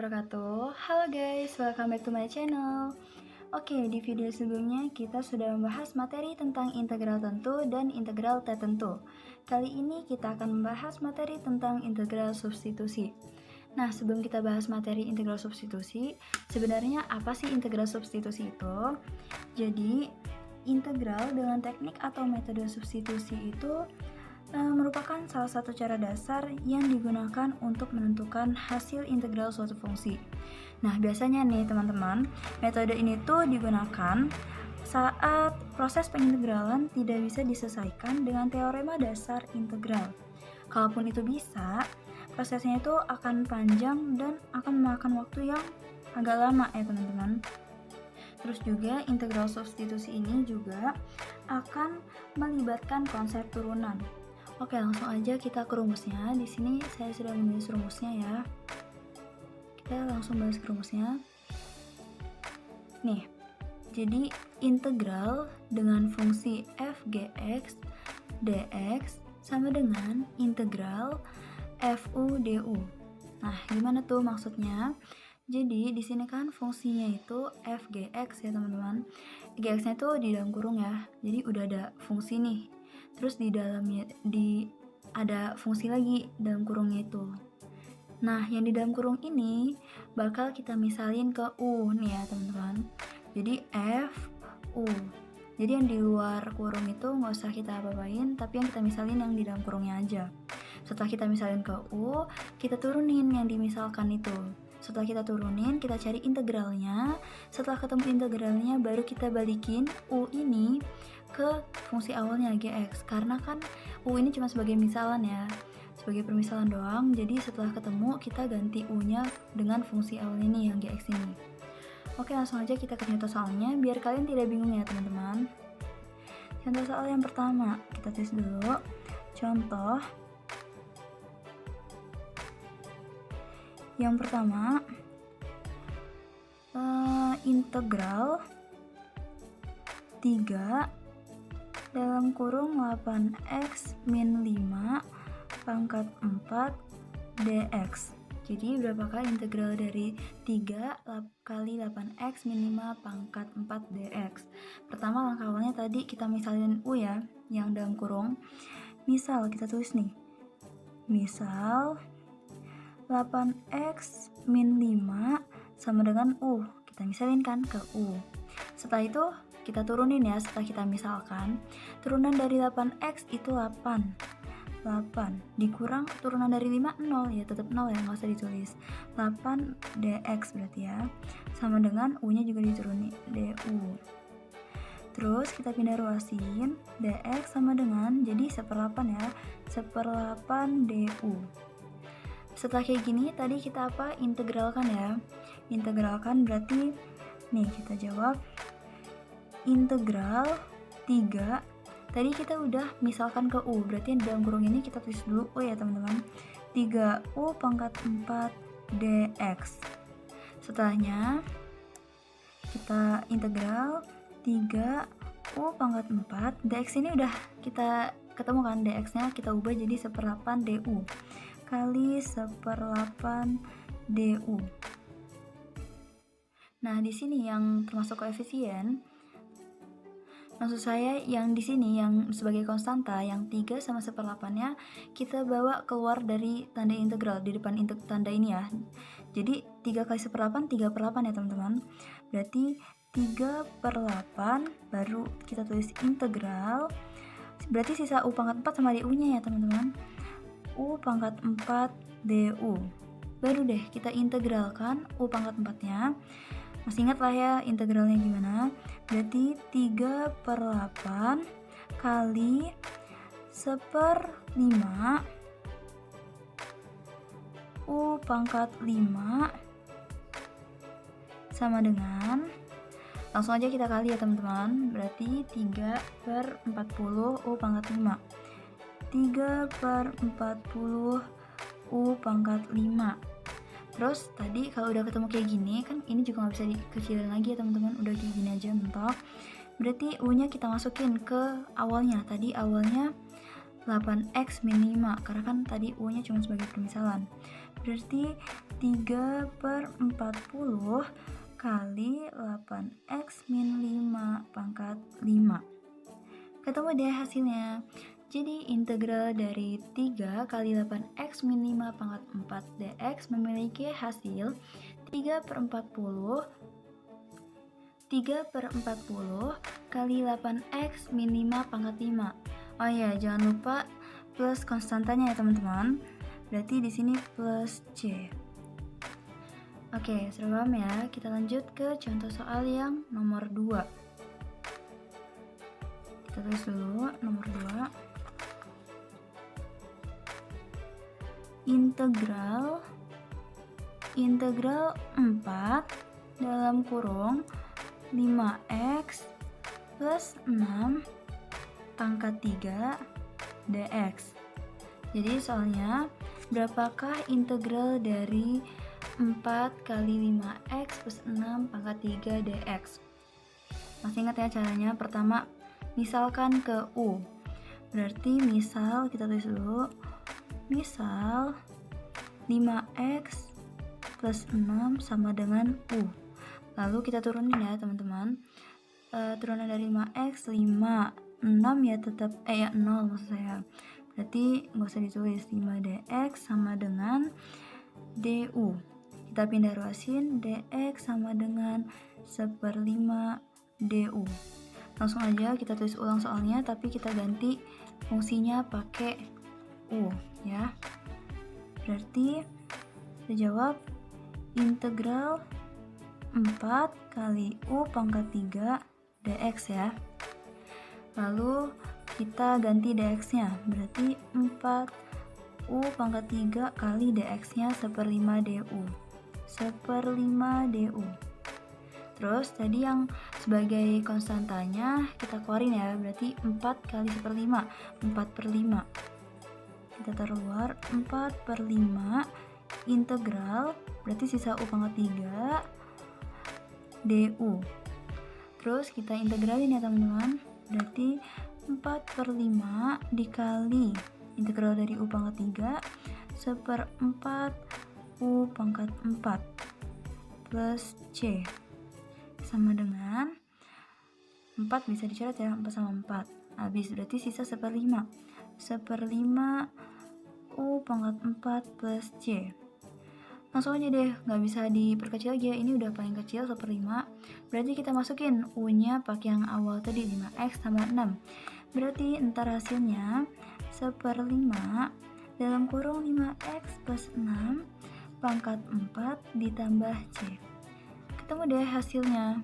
wabarakatuh. Halo guys, welcome back to my channel. Oke, di video sebelumnya kita sudah membahas materi tentang integral tentu dan integral T tentu. Kali ini kita akan membahas materi tentang integral substitusi. Nah, sebelum kita bahas materi integral substitusi, sebenarnya apa sih integral substitusi itu? Jadi, integral dengan teknik atau metode substitusi itu merupakan salah satu cara dasar yang digunakan untuk menentukan hasil integral suatu fungsi. Nah, biasanya nih teman-teman, metode ini tuh digunakan saat proses pengintegralan tidak bisa diselesaikan dengan teorema dasar integral. Kalaupun itu bisa, prosesnya itu akan panjang dan akan memakan waktu yang agak lama ya teman-teman. Terus juga integral substitusi ini juga akan melibatkan konsep turunan. Oke, langsung aja kita ke rumusnya. Di sini saya sudah menulis rumusnya ya. Kita langsung bahas ke rumusnya. Nih, jadi integral dengan fungsi f(gx) dx sama dengan integral fu du. Nah, gimana tuh maksudnya? Jadi di sini kan fungsinya itu f(gx) ya teman-teman. Gx-nya itu di dalam kurung ya. Jadi udah ada fungsi nih. Terus di dalamnya ada fungsi lagi dalam kurungnya itu. Nah, yang di dalam kurung ini bakal kita misalin ke u nih ya teman-teman. Jadi f u. Jadi yang di luar kurung itu nggak usah kita apa-apain, tapi yang kita misalin yang di dalam kurungnya aja. Setelah kita misalin ke u, kita turunin yang dimisalkan itu. Setelah kita turunin, kita cari integralnya. Setelah ketemu integralnya, baru kita balikin u ini ke fungsi awalnya gx, karena kan u ini cuma sebagai misalan ya, sebagai permisalan doang. Jadi setelah ketemu kita ganti u nya dengan fungsi awal ini yang gx ini. Oke, langsung aja kita ke contoh soalnya biar kalian tidak bingung ya teman-teman. Contoh soal yang pertama, kita tes dulu. Contoh yang pertama, integral 3 dalam kurung 8x min 5 pangkat 4 dx. Jadi berapakah integral dari 3 kali 8x min 5 pangkat 4 dx? Pertama langkah awalnya tadi kita misalin u ya, yang dalam kurung. Misal kita tulis nih, misal 8x min 5 sama dengan u. Kita misalin kan ke u. Setelah itu kita turunin ya, setelah kita misalkan. Turunan dari 8x itu 8 dikurang turunan dari 5, 0 ya, tetap 0 ya, nggak usah ditulis. 8 dx berarti ya, sama dengan u nya juga diturunin du. Terus kita pindah ruasin, dx sama dengan, jadi 1/8 ya, 1/8 du. Setelah kayak gini, tadi kita apa? Integralkan ya. Integralkan berarti nih kita jawab integral 3. Tadi kita udah misalkan ke u, berarti di dalam kurung ini kita tulis dulu u ya teman-teman. 3u pangkat 4 dx. Setelahnya kita integral 3u pangkat 4 dx. Ini udah kita ketemu kan, dx nya kita ubah jadi 1/8 du kali 1/8 du. Nah, di sini yang termasuk koefisien, maksud saya yang di sini yang sebagai konstanta, yang 3 sama 1/8-nya kita bawa keluar dari tanda integral di depan tanda ini ya. Jadi 3 kali 1/8 3/8 ya teman-teman. Berarti 3/8 baru kita tulis integral. Berarti sisa u pangkat 4 sama du-nya ya teman-teman. U pangkat 4 du. Baru deh kita integralkan u pangkat 4-nya. Masih ingat lah ya integralnya gimana? Berarti 3/8 kali 1/5 u pangkat 5 sama dengan, langsung aja kita kali ya teman-teman. Berarti 3/40 u pangkat 5. 3/40 u pangkat 5. Terus tadi kalau udah ketemu kayak gini kan, ini juga nggak bisa dikecilin lagi ya teman-teman, udah kayak gini aja mentok. Berarti u nya kita masukin ke awalnya. Tadi awalnya 8x min 5, karena kan tadi u nya cuma sebagai permisalan. berarti 3/40 kali 8x min 5 pangkat 5. Ketemu deh hasilnya. Jadi integral dari 3 kali 8x min 5 pangkat 4 dx memiliki hasil 3/40 kali 8x min 5 pangkat 5. Oh ya, jangan lupa plus konstantanya ya teman-teman. Berarti di sini plus C. Oke, sudah paham ya? Kita lanjut ke contoh soal yang nomor 2. Kita tulis dulu nomor 2. Integral 4 dalam kurung 5x plus 6 pangkat 3 dx. Jadi soalnya, berapakah integral dari 4 kali 5x plus 6 pangkat 3 dx? Masih ingat ya caranya? Pertama, misalkan ke U. Berarti misal, kita tulis dulu, misal 5x plus 6 sama dengan U. Lalu kita turunin ya teman-teman. Turunan dari 5x 5, 6 ya tetap 0 maksud saya. Berarti nggak usah ditulis, 5 dx sama dengan du. Kita pindah ruasin, dx sama dengan 1/5 du. Langsung aja kita tulis ulang soalnya, tapi kita ganti fungsinya pakai u ya. Berarti kita jawab integral 4 kali u pangkat 3 dx ya. Lalu kita ganti dx-nya, berarti 4 u pangkat 3 kali dx-nya 1/5 du. 1/5 du. Terus tadi yang sebagai konstantanya kita keluarin ya, berarti 4 kali 1/5, 4/5. Kita taruh luar, 4/5 integral, berarti sisa u pangkat 3 du. Terus kita integralin ya teman-teman, berarti 4/5 dikali integral dari u pangkat 3 1/4 u pangkat 4 plus c sama dengan 4 bisa dicoret ya, 4 sama 4 habis, berarti sisa 1/5 u pangkat 4 plus c. Langsung aja deh, nggak bisa diperkecil lagi ya, ini udah paling kecil 1/5. Berarti kita masukin u-nya pakai yang awal tadi, 5x tambah 6. Berarti ntar hasilnya 1/5 dalam kurung 5x plus 6 pangkat 4 ditambah c. Ketemu deh hasilnya.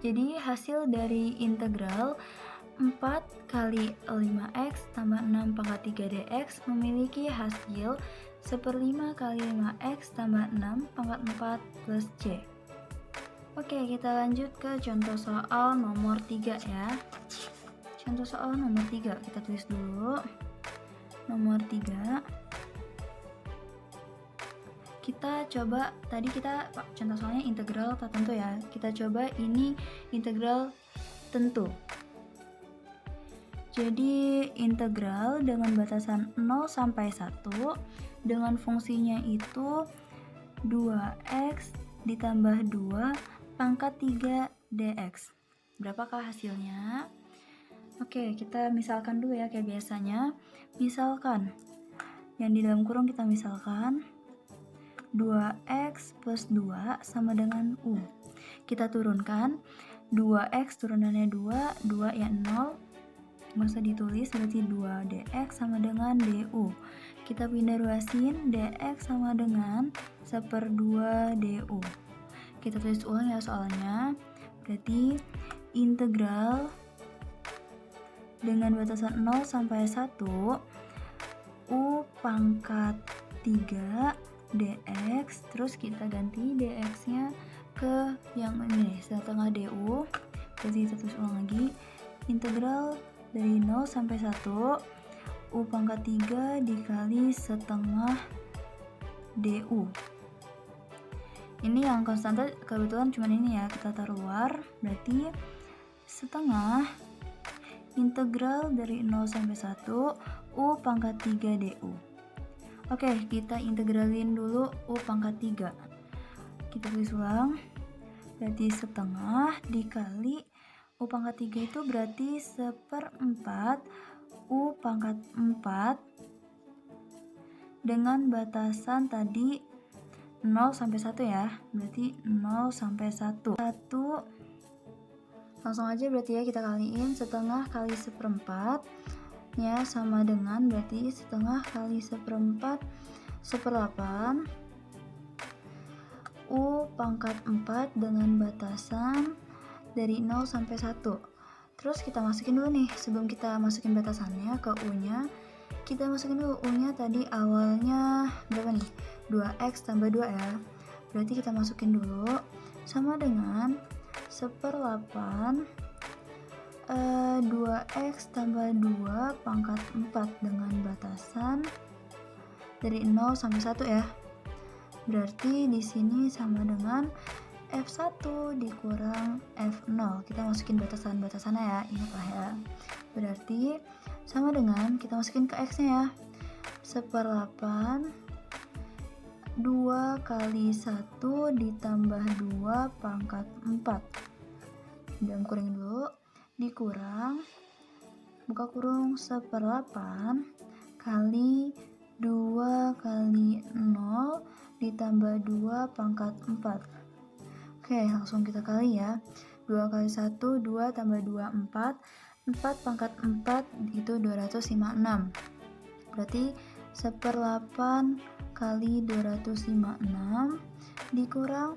Jadi hasil dari integral 4 kali 5x tambah 6 pangkat 3 dx memiliki hasil 1/5 kali 5x tambah 6 pangkat 4 plus c. Oke, kita lanjut ke contoh soal nomor 3 ya. Contoh soal nomor 3, kita tulis dulu. Nomor 3. Kita coba, tadi kita contoh soalnya integral tak tentu ya. Kita coba ini integral tentu. Jadi integral dengan batasan 0 sampai 1 dengan fungsinya itu 2x ditambah 2 pangkat 3 dx. Berapakah hasilnya? Oke, kita misalkan dulu ya kayak biasanya. Misalkan yang di dalam kurung kita misalkan 2x plus 2 sama dengan u. Kita turunkan 2x turunannya 2 ya 0, nggak usah ditulis, berarti 2 dx sama dengan du. Kita pindah ruasin, dx sama dengan 1/2 du. Kita tulis ulang ya soalnya, berarti integral dengan batasan 0 sampai 1 u pangkat 3 dx, terus kita ganti dx nya ke yang ini setengah du. Jadi kita tulis ulang lagi, integral dari 0 sampai 1 u pangkat 3 dikali setengah du. Ini yang konstanta kebetulan cuma ini ya, kita taruh luar, berarti setengah integral dari 0 sampai 1 u pangkat 3 du. Oke, kita integralin dulu U pangkat 3. Kita tulis ulang. Berarti setengah dikali U pangkat 3 itu berarti 1/4 U pangkat 4 dengan batasan tadi 0 sampai 1 ya. Berarti 0 sampai 1. 1 langsung aja berarti ya kita kaliin setengah kali 1/4 ya sama dengan berarti setengah kali 1/4 1/8 U pangkat 4 dengan batasan dari 0 sampai 1. Terus kita masukin dulu nih, sebelum kita masukin batasannya ke U-nya, kita masukin dulu U-nya tadi awalnya berapa nih? 2x tambah 2 ya. Berarti kita masukin dulu sama dengan 1/8 2x tambah 2 pangkat 4 dengan batasan dari 0 sampai 1 ya. Berarti di sini sama dengan F1 dikurang F0. Kita masukin batasan-batasannya ya, ingatlah ya. Berarti sama dengan kita masukin ke X-nya ya. 1/8 2 kali 1 ditambah 2 pangkat 4. Dalam kurung dulu, dikurang buka kurung 1/8 kali 2 kali 0 ditambah 2 pangkat 4. Oke, langsung kita kali ya. 2 kali 1, 2 tambah 2, 4. 4 pangkat 4 itu 256. Berarti 1/8 kali 256 dikurang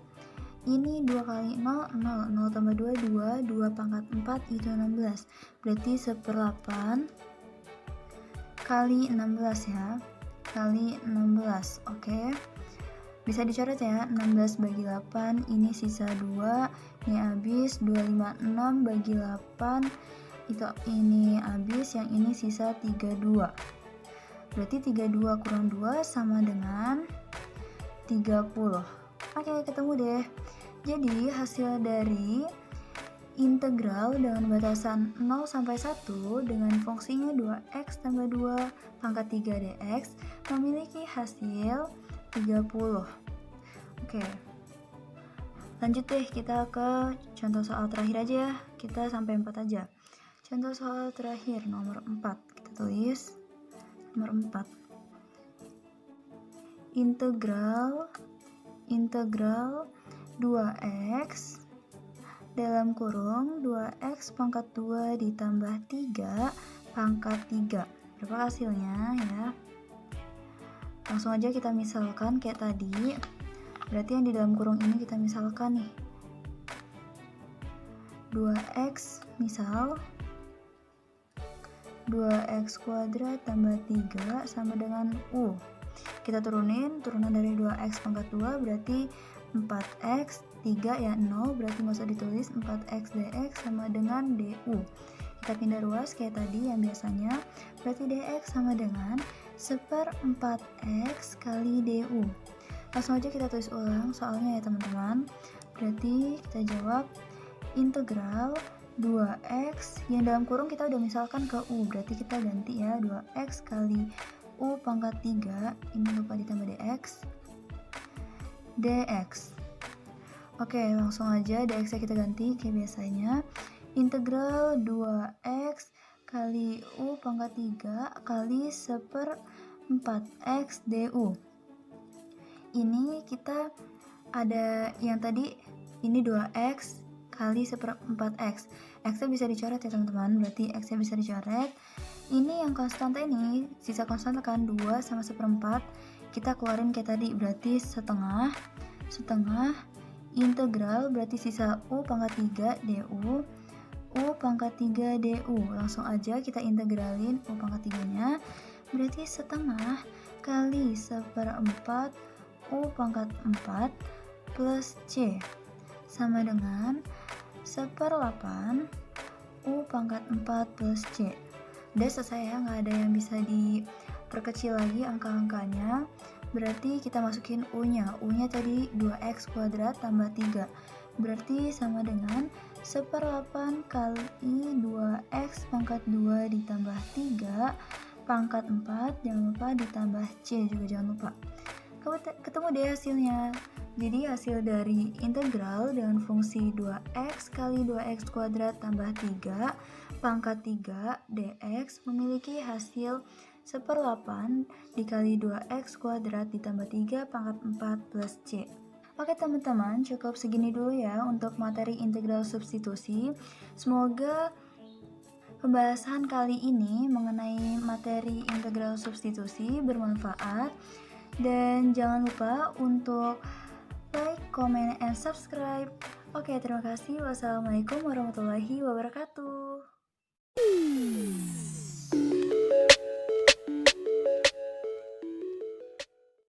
ini 2 kali 0, 0, 0 tambah 2, 2, 2 pangkat 4 itu 16. Berarti 1/8 kali 16 ya, kali 16, oke. Bisa dicoret ya, 16 bagi 8, ini sisa 2, ini habis, 256 bagi 8, itu ini habis, yang ini sisa 32. Berarti 32 kurang 2 sama dengan 30. Oke, ketemu deh. Jadi hasil dari integral dengan batasan 0 sampai 1 dengan fungsinya 2x tambah 2 pangkat 3 dx memiliki hasil 30. Oke. Lanjut deh kita ke contoh soal terakhir aja ya. Kita sampai 4 aja. Contoh soal terakhir nomor 4. Kita tulis nomor 4. Integral 2x dalam kurung 2x pangkat 2 ditambah 3 pangkat 3. Berapa hasilnya ya? Langsung aja kita misalkan kayak tadi. Berarti yang di dalam kurung ini kita misalkan nih. 2x misal 2x kuadrat tambah 3 sama dengan U. Kita turunan dari 2x pangkat 2 berarti 4x, 3 ya 0, berarti nggak usah ditulis 4x dx sama dengan du. Kita pindah ruas kayak tadi yang biasanya, berarti dx sama dengan 1/4x kali du. Langsung aja kita tulis ulang soalnya ya teman-teman. Berarti kita jawab integral 2x yang dalam kurung kita udah misalkan ke u, berarti kita ganti ya 2x kali u pangkat 3, ini lupa ditambah dx. Oke, langsung aja dx nya kita ganti kayak biasanya. Integral 2x kali u pangkat 3 kali 1/4x du. Ini kita ada yang tadi, ini 2x kali 1/4x. X-nya bisa dicoret ya teman-teman, berarti X-nya bisa dicoret. Ini yang konstanta ini, sisa konstanta kan 2 sama 1/4. Kita keluarin kayak tadi, berarti setengah integral, berarti sisa u pangkat 3 du, u pangkat 3 du. Langsung aja kita integralin u pangkat 3 nya, berarti setengah kali 1/4 u pangkat 4 plus c sama dengan 1/8 u pangkat 4 plus c. Udah selesai ya, nggak ada yang bisa diperkecil lagi angka-angkanya. Berarti kita masukin u-nya tadi 2x kuadrat tambah 3, berarti sama dengan 1/8 kali 2x pangkat 2 ditambah 3 pangkat 4 jangan lupa ditambah C juga jangan lupa. Ketemu deh hasilnya. Jadi hasil dari integral dengan fungsi 2x kali 2x kuadrat tambah 3 pangkat 3 dx memiliki hasil 1/8 dikali 2x kuadrat ditambah 3 pangkat 4 plus c. Oke teman-teman, cukup segini dulu ya untuk materi integral substitusi. Semoga pembahasan kali ini mengenai materi integral substitusi bermanfaat. Dan jangan lupa untuk like, comment, and subscribe. Oke, terima kasih. Wassalamualaikum warahmatullahi wabarakatuh.